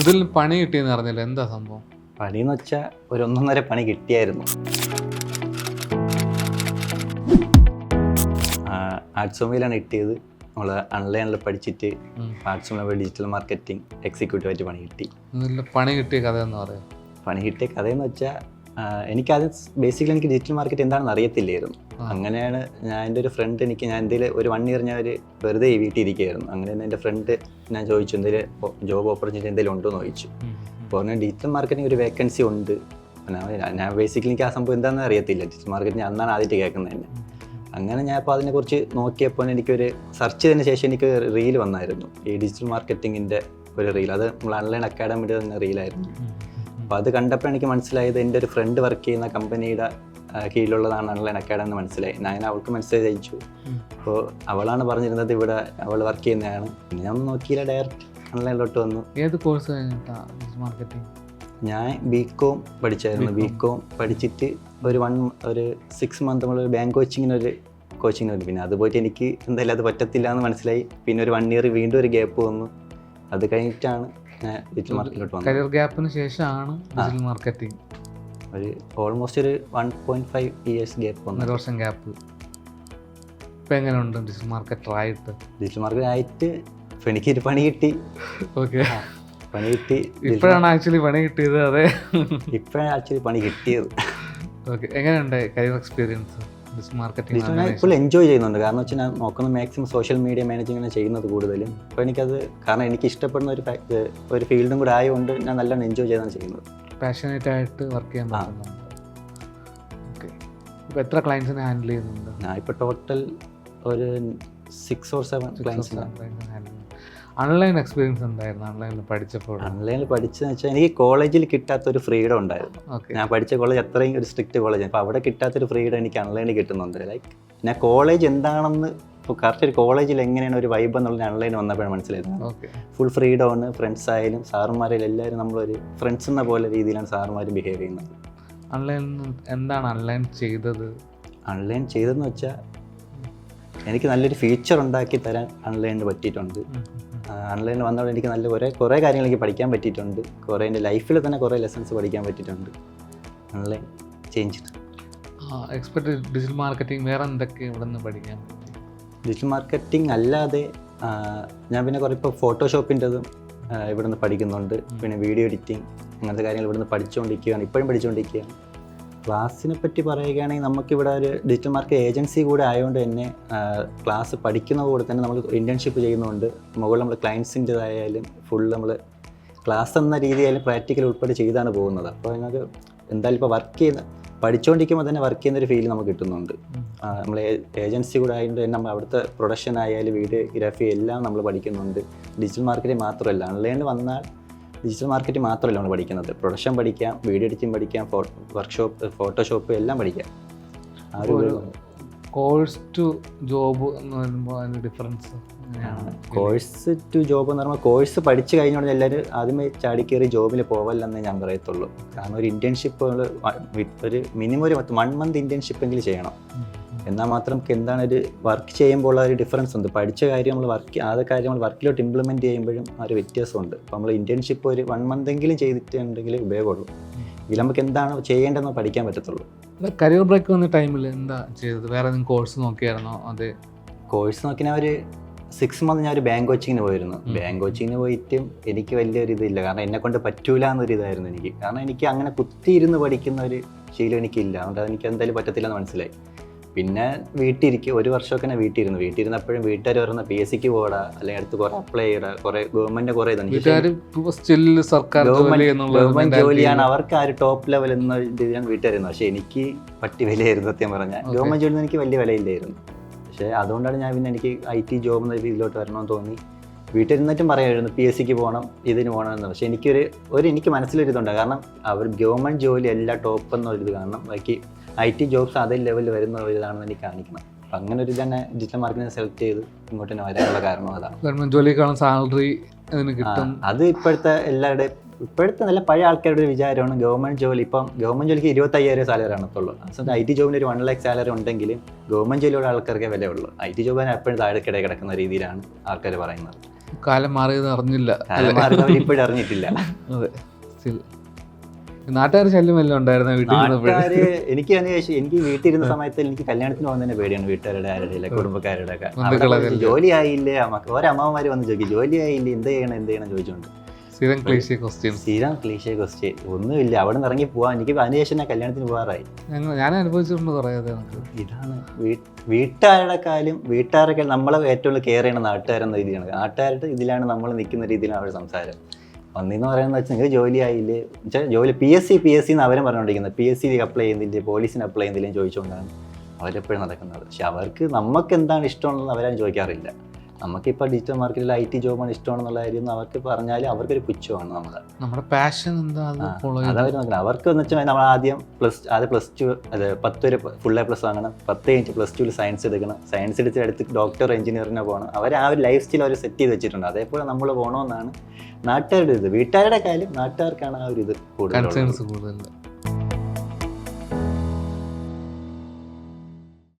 ഇതിൽ പണി കിട്ടിയെന്ന് അറിഞ്ഞില്ല, എന്താ സംഭവം? പണിയെന്ന് വെച്ചാൽ ഒരു 1.5 പണി കിട്ടിയായിരുന്നു. ആഡ്സോമിയിലാണ് കിട്ടിയത്. നമ്മൾ അൺലൈനിൽ പഠിച്ചിട്ട് ആഡ്സോമിയ ഡിജിറ്റൽ മാർക്കറ്റിംഗ് എക്സിക്യൂട്ടീവായിട്ട് പണി കിട്ടി. പണി കിട്ടിയ കഥ എന്ന് പറയാം. പണി കിട്ടിയ കഥയെന്ന് വെച്ചാൽ എനിക്കത് ബേസിക്കലി എനിക്ക് ഡിജിറ്റൽ മാർക്കറ്റ് എന്താണെന്ന് അറിയത്തില്ലായിരുന്നു. അങ്ങനെയാണ് എൻ്റെ ഒരു ഫ്രണ്ട് ഞാൻ എന്തെങ്കിലും ഒരു 1 ഇയർ ഞാൻ വെറുതെ വീട്ടിൽ ഇരിക്കുകയായിരുന്നു. അങ്ങനെ എൻ്റെ ഫ്രണ്ട് ഞാൻ ചോദിച്ചു എന്തെങ്കിലും ജോബ് ഓപ്പർച്യൂണിറ്റി എന്തെങ്കിലും ഉണ്ടോ എന്ന് ചോദിച്ചു. അപ്പോൾ പറഞ്ഞാൽ ഡിജിറ്റൽ മാർക്കറ്റിംഗ് ഒരു വേക്കൻസി ഉണ്ട്. ഞാൻ ബേസിക്കലി എനിക്ക് ആ സംഭവം എന്താണെന്ന് അറിയത്തില്ല. ഡിജിറ്റൽ മാർക്കറ്റിംഗ് അന്നാണ് ആദ്യമായിട്ട് കേൾക്കുന്നത് തന്നെ. അങ്ങനെ ഞാൻ അപ്പോൾ അതിനെക്കുറിച്ച് നോക്കിയപ്പോൾ എനിക്കൊരു സെർച്ച് ചെയ്തതിന് ശേഷം എനിക്ക് റീൽ വന്നായിരുന്നു, ഈ ഡിജിറ്റൽ മാർക്കറ്റിങ്ങിൻ്റെ ഒരു റീൽ. അത് നമ്മൾ അൺലൈൻ അക്കാഡമിയുടെ തന്നെ റീലായിരുന്നു. അപ്പോൾ അത് കണ്ടപ്പോൾ എനിക്ക് മനസ്സിലായത് എൻ്റെ ഒരു ഫ്രണ്ട് വർക്ക് ചെയ്യുന്ന കമ്പനിയുടെ കീഴിലുള്ളതാണ് അൺലൈൻ അക്കാഡമി എന്ന് മനസ്സിലായി. ഞാൻ അവൾക്ക് മെസ്സേജ് അയച്ചു. അപ്പോൾ അവളാണ് പറഞ്ഞിരുന്നത് ഇവിടെ അവൾ വർക്ക് ചെയ്യുന്നതാണ്. പിന്നെ ഞാൻ നോക്കിയില്ല, ഡയറക്റ്റ് അൺലൈനിലോട്ട് വന്നു. ഏത് കോഴ്സ് കഴിഞ്ഞിട്ടാണ് മാർക്കറ്റിംഗ്? ഞാൻ ബികോം പഠിച്ചായിരുന്നു. ബികോം പഠിച്ചിട്ട് ഒരു 6 മന്ത് നമ്മൾ ബാങ്ക് കോച്ചിങ്ങിനൊരു വന്നു. പിന്നെ അത് പോയിട്ട് എനിക്ക് എന്തായാലും അത് പറ്റത്തില്ല എന്ന് മനസ്സിലായി. പിന്നെ ഒരു 1 ഇയർ വീണ്ടും ഒരു ഗ്യാപ്പ് വന്നു. അത് കഴിഞ്ഞിട്ടാണ് ഞാൻ ഡിജിറ്റൽ മാർക്കറ്റിലോട്ട് വന്നത്. കരിയർ ഗ്യാപ്പിന് ശേഷമാണ് ഡിജിറ്റൽ മാർക്കറ്റിംഗ്. ഒരു ഓൾമോസ്റ്റ് ഒരു 1.5 ഇയേഴ്സ് ഗ്യാപ്പ് വന്നു. 1 വർഷം ഗ്യാപ്പ്. ഇപ്പം എങ്ങനെയുണ്ട് ഡിജിറ്റൽ മാർക്കറ്ററായിട്ട്? ഡിജിറ്റൽ മാർക്കറ്റ് ആയിട്ട് ഇപ്പം എനിക്കൊരു പണി കിട്ടി. ഓക്കെ, പണി കിട്ടി. ഇപ്പോഴാണ് ആക്ച്വലി പണി കിട്ടിയത്? അതെ, ഇപ്പോഴാണ് ആക്ച്വലി പണി കിട്ടിയത്. ഓക്കെ, എങ്ങനെയുണ്ട് കരിയർ എക്സ്പീരിയൻസ് ഡിജിറ്റൽ മാർക്കറ്റിംഗ്? ഞാൻ ഇപ്പോൾ എൻജോയ് ചെയ്യുന്നുണ്ട്. കാരണം വെച്ചാൽ ഞാൻ നോക്കുന്ന മാക്സിമം സോഷ്യൽ മീഡിയ മാനേജിങ്ങിനെ ചെയ്യുന്നത് കൂടുതലും. അപ്പോൾ എനിക്കത് കാരണം എനിക്ക് ഇഷ്ടപ്പെടുന്ന ഒരു ഫീൽഡും കൂടെ ആയതുകൊണ്ട് ഞാൻ നല്ലോണം എൻജോയ് ചെയ്താണ് ചെയ്യുന്നത്. പാഷനേറ്റ് ആയിട്ട് വർക്ക് ചെയ്യാൻ പറ്റുന്നുണ്ട്. ഓക്കെ, ഇപ്പോൾ എത്ര ക്ലയൻസിനെ ഹാൻഡിൽ ചെയ്യുന്നുണ്ട്? ഞാൻ ഇപ്പോൾ ടോട്ടൽ ഒരു 6 or 7 ക്ലയൻസിനെ. ഓൺലൈൻ എക്സ്പീരിയൻസ് ഉണ്ടായിരുന്നു ഓൺലൈനിൽ പഠിച്ചപ്പോൾ? ഓൺലൈനിൽ പഠിച്ചതെന്ന് വെച്ചാൽ എനിക്ക് കോളേജിൽ കിട്ടാത്തൊരു ഫ്രീഡം ഉണ്ടായിരുന്നു. ഞാൻ പഠിച്ച കോളേജ് അത്രയും ഒരു സ്ട്രിക്റ്റ് കോളേജാണ്. അപ്പോൾ അവിടെ കിട്ടാത്തൊരു ഫ്രീഡം എനിക്ക് ഓൺലൈനിൽ കിട്ടുന്നുണ്ട്. ലൈക്ക് ഞാൻ കോളേജ് എന്താണെന്ന് ഇപ്പോൾ കറക്റ്റ് ഒരു കോളേജിൽ എങ്ങനെയാണ് ഒരു വൈബ് എന്നുള്ളത് ഓൺലൈൻ വന്നപ്പോഴാണ് മനസ്സിലായത്. ഫുൾ ഫ്രീഡമാണ്. ഫ്രണ്ട്സ് ആയാലും സാറുമാരായാലും എല്ലാവരും നമ്മളൊരു ഫ്രണ്ട്സ് എന്ന പോലെ രീതിയിലാണ് സാറുമാർ ബിഹേവ് ചെയ്യുന്നത്. ഓൺലൈൻ എന്താണ് ഓൺലൈൻ ചെയ്തത്? ഓൺലൈൻ ചെയ്തതെന്ന് വെച്ചാൽ എനിക്ക് നല്ലൊരു ഫീച്ചർ ഉണ്ടാക്കി തരാൻ ഓൺലൈനിൽ പറ്റിയിട്ടുണ്ട്. ഓൺലൈനിൽ വന്നപ്പോൾ എനിക്ക് നല്ല കുറേ കാര്യങ്ങൾ എനിക്ക് പഠിക്കാൻ പറ്റിയിട്ടുണ്ട്. കുറേ എൻ്റെ ലൈഫിൽ തന്നെ കുറേ ലെസൺസ് പഠിക്കാൻ പറ്റിയിട്ടുണ്ട് online change. Expert digital marketing വേറെ എന്തൊക്കെ ഇവിടെ നിന്ന് പഠിക്കാൻ പറ്റി? ഡിജിറ്റൽ മാർക്കറ്റിംഗ് അല്ലാതെ ഞാൻ പിന്നെ കുറേ ഇപ്പോൾ ഫോട്ടോഷോപ്പിൻ്റെതും ഇവിടെ നിന്ന് പഠിക്കുന്നുണ്ട്. പിന്നെ വീഡിയോ എഡിറ്റിംഗ് അങ്ങനത്തെ കാര്യങ്ങൾ ഇവിടെ നിന്ന് പഠിച്ചുകൊണ്ടിരിക്കുകയാണ്, ഇപ്പോഴും പഠിച്ചുകൊണ്ടിരിക്കുകയാണ്. ക്ലാസ്സിനെ പറ്റി പറയുകയാണെങ്കിൽ നമുക്കിവിടെ ഒരു ഡിജിറ്റൽ മാർക്കറ്റ് ഏജൻസി കൂടെ ആയതുകൊണ്ട് തന്നെ ക്ലാസ് പഠിക്കുന്ന കൂടെ തന്നെ നമ്മൾ ഇന്റേൺഷിപ്പ് ചെയ്യുന്നുണ്ട്. മുകളിൽ നമ്മൾ ക്ലയൻസിൻ്റെതായാലും ഫുൾ നമ്മൾ ക്ലാസ് എന്ന രീതിയായാലും പ്രാക്ടിക്കൽ ഉൾപ്പെടെ ചെയ്താണ് പോകുന്നത്. അപ്പോൾ നമുക്ക് എന്തായാലും ഇപ്പോൾ പഠിച്ചുകൊണ്ടിരിക്കുമ്പോൾ തന്നെ വർക്ക് ചെയ്യുന്നൊരു ഫീൽ നമുക്ക് കിട്ടുന്നുണ്ട്. നമ്മൾ ഏജൻസി കൂടെ ആയതുകൊണ്ട് തന്നെ നമ്മൾ അവിടുത്തെ പ്രൊഡക്ഷൻ ആയാലും വീഡിയോഗ്രാഫി എല്ലാം നമ്മൾ പഠിക്കുന്നുണ്ട്. ഡിജിറ്റൽ മാർക്കറ്റിംഗ് മാത്രമല്ല, ഓൺലൈനിൽ വന്നാൽ ഡിജിറ്റൽ മാർക്കറ്റിംഗ് മാത്രമല്ല നമ്മൾ പഠിക്കുന്നത്. പ്രൊഡക്ഷൻ പഠിക്കാം, വീഡിയോ എഡിറ്റിംഗ് പഠിക്കാം, വർക്ക്ഷോപ്പ്, ഫോട്ടോഷോപ്പ് എല്ലാം പഠിക്കാം. ആ ഒരു കോഴ്സ് ടു ജോബ് എന്ന് പറയുമ്പോൾ അതിൻ്റെ ഡിഫറൻസ്? കോഴ്സ് ടു ജോബ് എന്ന് പറയുമ്പോൾ കോഴ്സ് പഠിച്ചു കഴിഞ്ഞോണ്ട് എല്ലാവരും ആദ്യമേ ചാടിക്കേറി ജോബിൽ പോവല്ലെന്നേ ഞാൻ പറയത്തുള്ളൂ. കാരണം ഒരു ഇന്റേൺഷിപ്പ് ഒരു മിനിമം ഒരു 1 മന്ത് ഇന്റേൺഷിപ്പ് എങ്കിലും ചെയ്യണം. എന്നാൽ മാത്രം എന്താണ് ഒരു വർക്ക് ചെയ്യുമ്പോൾ ഉള്ള ഒരു ഡിഫറൻസ് ഉണ്ട്. പഠിച്ച കാര്യം നമ്മൾ കാര്യം നമ്മൾ വർക്കിലോട്ട് ഇംപ്ലിമെൻറ്റ് ചെയ്യുമ്പോഴും ആ ഒരു വ്യത്യാസമുണ്ട്. അപ്പോൾ നമ്മൾ ഇന്റേൺഷിപ്പ് ഒരു 1 മന്തെങ്കിലും ചെയ്തിട്ടുണ്ടെങ്കിൽ ഉപയോഗമുള്ളൂ. ഇതിൽ നമുക്ക് എന്താണ് ചെയ്യേണ്ടതെന്ന് പഠിക്കാൻ പറ്റത്തുള്ളൂ. കരിയർ ബ്രേക്ക് വന്ന ടൈമിൽ എന്താ ചെയ്തത്? വേറെ എന്തെങ്കിലും കോഴ്സ് നോക്കിയായിരുന്നോ? അതെ, കോഴ്സ് നോക്കി ഞാൻ ഒരു 6 മന്ത് ഞാൻ ഒരു ബാങ്ക് കോച്ചിങ്ങിന് പോയിരുന്നു. ബാങ്ക് കോച്ചിങ്ങിന് പോയിട്ടും എനിക്ക് വലിയൊരു ഇതില്ല. കാരണം എന്നെക്കൊണ്ട് പറ്റൂല എന്നൊരു ഇതായിരുന്നു എനിക്ക്. കാരണം എനിക്ക് അങ്ങനെ കുത്തിയിരുന്ന് പഠിക്കുന്ന ഒരു ശീലം എനിക്കില്ല. അതുകൊണ്ട് എനിക്ക് എന്തായാലും പറ്റത്തില്ല എന്ന് മനസ്സിലായി. പിന്നെ വീട്ടിലിരിക്കുക 1 വർഷമൊക്കെ ഞാൻ വീട്ടിലിരുന്നപ്പോഴും വീട്ടുകാർ പറയുന്ന PSCക്ക് പോടാ, അല്ലെങ്കിൽ അടുത്ത് കുറേ അപ്ലൈ ചെയ്യടാ, കുറേ ഗവൺമെന്റ് കുറേ ഗവൺമെന്റ് ജോലിയാണ് അവർക്ക് ആ ഒരു ടോപ്പ് ലെവൽ എന്ന രീതിയാണ് വീട്ടുകാരുന്നത്. പക്ഷെ എനിക്ക് പറ്റി വിലയായിരുന്നു സത്യം പറഞ്ഞാൽ. ഗവൺമെന്റ് ജോലി എനിക്ക് വലിയ വിലയില്ലായിരുന്നു. പക്ഷേ അതുകൊണ്ടാണ് ഞാൻ പിന്നെ എനിക്ക് IT ജോബ് എന്ന രീതിയിലോട്ട് വരണമെന്ന് തോന്നി. വീട്ടിലിരുന്നിട്ടും പറയാമായിരുന്നു PSCക്ക് പോകണം, ഇതിന് പോകണമെന്ന്. പക്ഷേ എനിക്ക് മനസ്സിലൊരിതുണ്ട്. കാരണം അവർ ഗവൺമെന്റ് ജോലി എല്ലാ ടോപ്പ് എന്നൊരിത് കാണണം. ബാക്കി IT ജോബ്സ് അതേ ലെവലിൽ വരുന്ന ഒരു ഇതാണെന്ന് എനിക്ക് കാണിക്കണം. അപ്പം അങ്ങനെ ഒരു തന്നെ ഡിജിറ്റൽ മാർക്കറ്റിനെ സെലക്ട് ചെയ്ത് ഇങ്ങോട്ട് തന്നെ വരാനുള്ള കാരണം അതാണ്. ഗവൺമെന്റ് ജോലിക്കാളും സാലറി കിട്ടും. അത് ഇപ്പോഴത്തെ നല്ല പഴയ ആൾക്കാരുടെ ഒരു വിചാരമാണ് ഗവൺമെന്റ് ജോലി. ഇപ്പം ഗവൺമെന്റ് ജോലിക്ക് 25,000 സാലറി ആണത്തുള്ളൂ. അതുകൊണ്ട് IT ജോബിന് ഒരു 1 lakh സാലറി ഉണ്ടെങ്കിലും ഗവൺമെന്റ് ജോലിയുള്ള ആൾക്കാർക്കേ വിലയുള്ളൂ. IT ജോബിന് എപ്പോഴും താഴെക്കിടെ കിടക്കുന്ന രീതിയിലാണ് ആൾക്കാർ പറയുന്നത്. കാലം മാറിയത് അറിഞ്ഞില്ല. കാലം മാറുന്നവർ ഇപ്പോഴും അറിഞ്ഞിട്ടില്ല. അതെ, സ്റ്റിൽ നാട്ടുകാർ ശല്യം വല്ലതും ഉണ്ടായിരുന്ന വീട്ടിൽ നാട്ടുകാര് എനിക്ക് അതിനുശേഷം എനിക്ക് വീട്ടിൽ ഇരുന്ന സമയത്ത് എനിക്ക് കല്യാണത്തിന് പോകുന്നതിന് പേടിയാണ്. വീട്ടുകാരുടെ ആരുടെ കുടുംബക്കാരുടെ ഒക്കെ ജോലി ആയില്ലേ, ഓരമ്മമാര് വന്ന് ചോദിക്കും ജോലി ആയില്ലേ, എന്ത് ചെയ്യണം ചോദിച്ചോണ്ട്. സ്ഥിരം ക്ലീശേ ക്വസ്റ്റ്യൻ. ഒന്നുമില്ല, അവിടെ നിന്ന് ഇറങ്ങി പോവാൻ. എനിക്ക് അതിനുശേഷം ഞാൻ കല്യാണത്തിന് പോകാറായി. ഞാൻ അനുഭവിച്ചിട്ടുണ്ട് കുറേ. ഇതാണ് വീട്ടുകാരെക്കാളും നമ്മളെ ഏറ്റവും കെയർ ചെയ്യണ നാട്ടുകാരെന്ന രീതിയാണ്. നാട്ടുകാരുടെ ഇതിലാണ് നമ്മൾ നിൽക്കുന്ന രീതിയിലാണ് അവരുടെ സംസാരം. ഒന്നെന്ന് പറയുന്നത് വെച്ചാൽ നിങ്ങൾക്ക് ജോലി ആയില്ലേ, ജോലി പി എസ് സി എന്ന് അവരും പറഞ്ഞുകൊണ്ടിരിക്കുന്നത്. PSC അപ്ലൈ ചെയ്യുന്നില്ലേ, പോലീസിന് അപ്ലൈ ചെയ്യുന്നില്ലേ ചോദിച്ചുകൊണ്ടാണ് അവരെപ്പോഴും നടക്കുന്നത്. പക്ഷെ അവർക്ക് നമുക്ക് എന്താണ് ഇഷ്ടമാണെന്ന് അവരാരും ചോദിക്കാറില്ല. നമുക്കിപ്പോൾ ഡിജിറ്റൽ മാർക്കറ്റിൽ IT ജോബാണ് ഇഷ്ടമാണെന്നുള്ള കാര്യം അവർക്ക് പറഞ്ഞാൽ അവർക്കൊരു പുച്ഛമാണ്. നമ്മുടെ പാഷൻ എന്താ അതവർ നോക്കണം. അവർക്ക് എന്ന് വെച്ചാൽ നമ്മൾ ആദ്യം +2 അത് 10 വരെ ഫുൾ A+ വാങ്ങണം, 10 കഴിഞ്ഞിട്ട് +2 സയൻസ് എടുക്കണം, സയൻസ് എടുത്ത് ഡോക്ടർ എഞ്ചിനീയറിനെ പോകണം. അവർ ആ ഒരു ലൈഫ് സ്റ്റൈൽ അവർ സെറ്റ് ചെയ്ത് വെച്ചിട്ടുണ്ട്. അതേപോലെ നമ്മൾ പോകണമെന്നാണ് നാട്ടുകാരുടെ ഇത്. വീട്ടുകാരുടെ കാര്യം നാട്ടുകാർക്കാണ് ആ ഒരു ഇത് കൂടുതൽ.